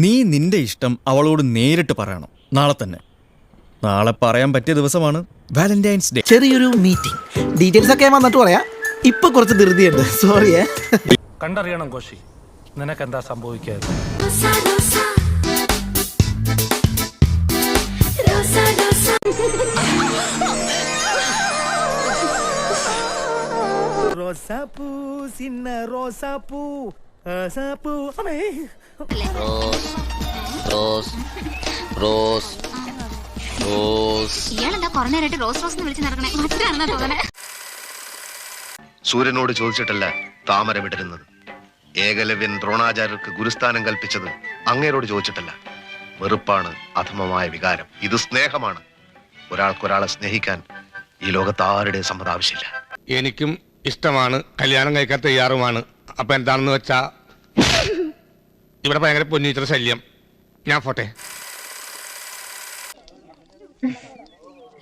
നീ നിന്റെ ഇഷ്ടം അവളോട് നേരിട്ട് പറയണം. നാളെ തന്നെ. നാളെ പറയാൻ പറ്റിയ ദിവസമാണ് വാലന്റൈൻസ് ഡേ. ചെറിയൊരു മീറ്റിംഗ്, ഡീറ്റെയിൽസ് ഒക്കെ വന്നിട്ട് പറയാം. ഇപ്പൊ കുറച്ച് ധൃതിയുണ്ട്, സോറിയേ. കണ്ടറിയണം കോശി, നിനക്കെന്താ സംഭവിക്കാതെ. റോസാപ്പൂ സിന്ന റോസാപ്പൂ റോസാപ്പൂ ഇയാളെന്താ കൊറേ നേരമായിട്ട് റോസ് റോസ് വിളിച്ച് നടക്കണേ? മറ്റാണെന്നാ തോന്നണേ. സൂര്യനോട് ചോദിച്ചിട്ടല്ല താമര വിടരുന്നത്. ഏകലവ്യൻ ദ്രോണാചാര്യർക്ക് ഗുരുസ്ഥാനം കൽപ്പിച്ചത് അങ്ങേരോട് ചോദിച്ചിട്ടല്ല. വെറുപ്പാണ് അധമമായ വികാരം. ഇത് സ്നേഹമാണ്. ഒരാൾക്കൊരാളെ സ്നേഹിക്കാൻ ഈ ലോകത്ത് ആരുടെ സമ്മതം ആവശ്യമില്ല. എനിക്കും ഇഷ്ടമാണ്, കല്യാണം കഴിക്കാൻ തയ്യാറുമാണ്. അപ്പൊ എന്താണെന്ന് വെച്ചാ ഇവിടെ ഭയങ്കര പൊന്നിച്ചിര ശല്യം. ഞാൻ പോട്ടെ.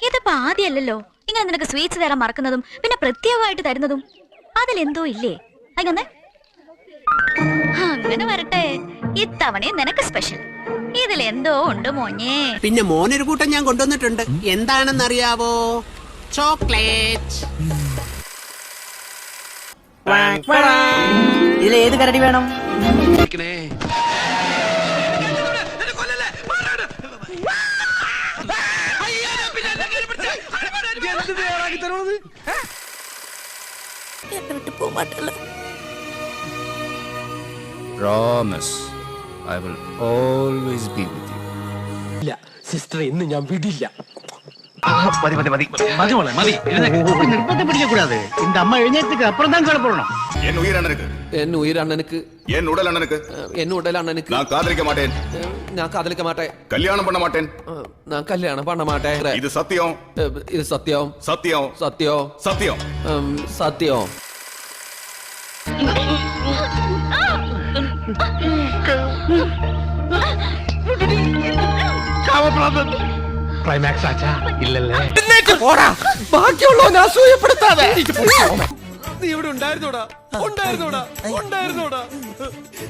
ഇതിപ്പോ ആദ്യമല്ലല്ലോ ഇങ്ങനെ നിനക്ക് സ്വീറ്റ്സ് തരാൻ മറക്കുന്നതും പിന്നെ പ്രത്യേകമായിട്ട് തരുന്നതും. അതിലെന്തോ ഇല്ലേ? അങ്ങനെ വരട്ടെ, ഇത്തവണയും നിനക്ക് സ്പെഷ്യൽ. ഇതിലെന്തോ ഉണ്ട് മോഞ്ഞേ. പിന്നെ മോനൊരു കൂട്ടം ഞാൻ കൊണ്ടുവന്നിട്ടുണ്ട്. എന്താണെന്നറിയാവോ? ചോക്ലേറ്റ്. ഇതിലേത് കരടി വേണം? Promise, I will always be with you. ഇല്ല സിസ്റ്റർ, ഇന്ന് ഞാൻ വിടില്ല. நிர்பந்தம் பிடிக்கக்கூடாது. இந்த அம்மா எழுந்ததுக்கு அப்புறம் தான் கிளம்ப போறோம். என் உயிர் அண்ணனுக்கு, என் உயிர் அண்ணனுக்கு, என் உடல் அண்ணனுக்கு, என் உடல் அண்ணனுக்கு நான் காதலிக்க மாட்டேன். நான் காதலிக்க மாட்டேன். கல்யாணம் பண்ண மாட்டேன். நான் கல்யாணம் பண்ண மாட்டேன். இது சத்தியம். இது சத்தியம். சத்தியம். சத்தியம். சத்தியம். சத்தியம். ക്ലൈമാക്സ് ആച്ചാ ഇല്ലല്ലേ? ബാക്കിയുള്ളവനെ അസൂയപ്പെടുത്താതെ. നീ ഇവിടെ ഉണ്ടായിരുന്നോടാ?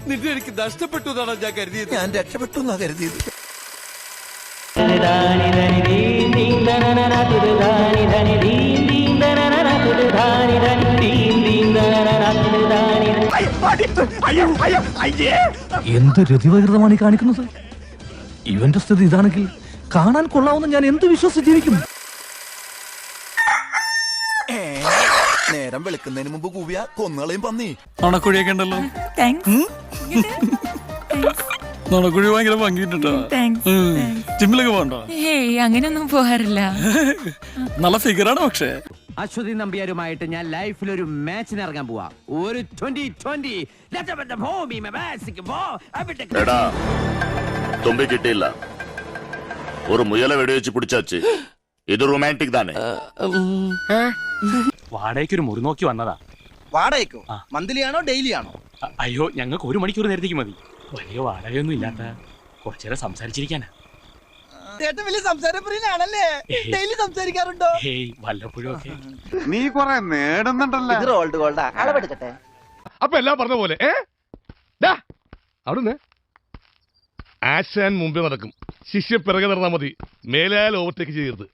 നിന്റെ എനിക്ക് നഷ്ടപ്പെട്ടു എന്നാണ് ഞാൻ കരുതിയത്. ഞാൻ രക്ഷപ്പെട്ടു എന്നാ കരുതിയത്. എന്ത് രതിവകൃതമാണ് ഈ കാണിക്കുന്നത്? ഇവന്റെ സ്ഥിതി ഇതാണെങ്കിൽ കാണാൻ കൊള്ളാവുന്ന ഞാൻ എന്ത് വിശ്വസിച്ച് ജീവിക്കും? നേരം വെളുക്കുന്നതിന് മുമ്പ് കൂവിയ കൊന്നുകളയും പന്നി. നുണക്കുഴിയൊക്കെ ഉണ്ടല്ലോ. നുണക്കുഴി ഭയങ്കര ഭംഗിട്ടോ. ജിമ്മിലൊക്കെ പോകണ്ടോ? അങ്ങനെയൊന്നും പോകാറില്ല. നല്ല ഫിഗറാണ്. പക്ഷേ അശ്വതി നമ്പ്യാരുമായിട്ട് ഞാൻ ലൈഫിൽ ഒരു മാച്ചിന് ഇറങ്ങാൻ പോവാ. ഒരു 2020 തുമ്പി കിട്ടിയില്ല, ഒരു മുയല വെടിവെച്ച് പിടിച്ചു. ഇത് റൊമാൻറ്റിക് തന്നെ. വാടകയ്ക്ക് ഒരു മുറി നോക്കി വന്നതാ. വാടകയ്ക്കോ? മന്ത്ലിയാണോ ഡെയിലിയാണോ? അയ്യോ, ഞങ്ങൾക്ക് ഒരു മണിക്കൂർ നേരത്തേക്ക് മതി. വലിയ വാടകയൊന്നും ഇല്ലാത്ത കുറച്ചേരം സംസാരിച്ചിരിക്കാനാ. വലിയ സംസാരപ്രിയനാണല്ലേ? ഡെയിലി സംസാരിക്കാറുണ്ടോ? ഹേയ്, വല്ലപ്പോഴും ഒക്കെ. നീ കൊറേ നേടുന്നുണ്ടല്ലോ. ഇത് റോൾഡ് ഗോൾഡാ. അളവെടുക്കട്ടെ. അപ്പൊ എല്ലാം പറഞ്ഞ പോലെ അവിടുന്ന് ആശാൻ മുമ്പേ നടക്കും, ശിഷ്യ പിറകെ നടന്നാൽ മതി. മേലാൽ ഓവർടേക്ക് ചെയ്യരുത്.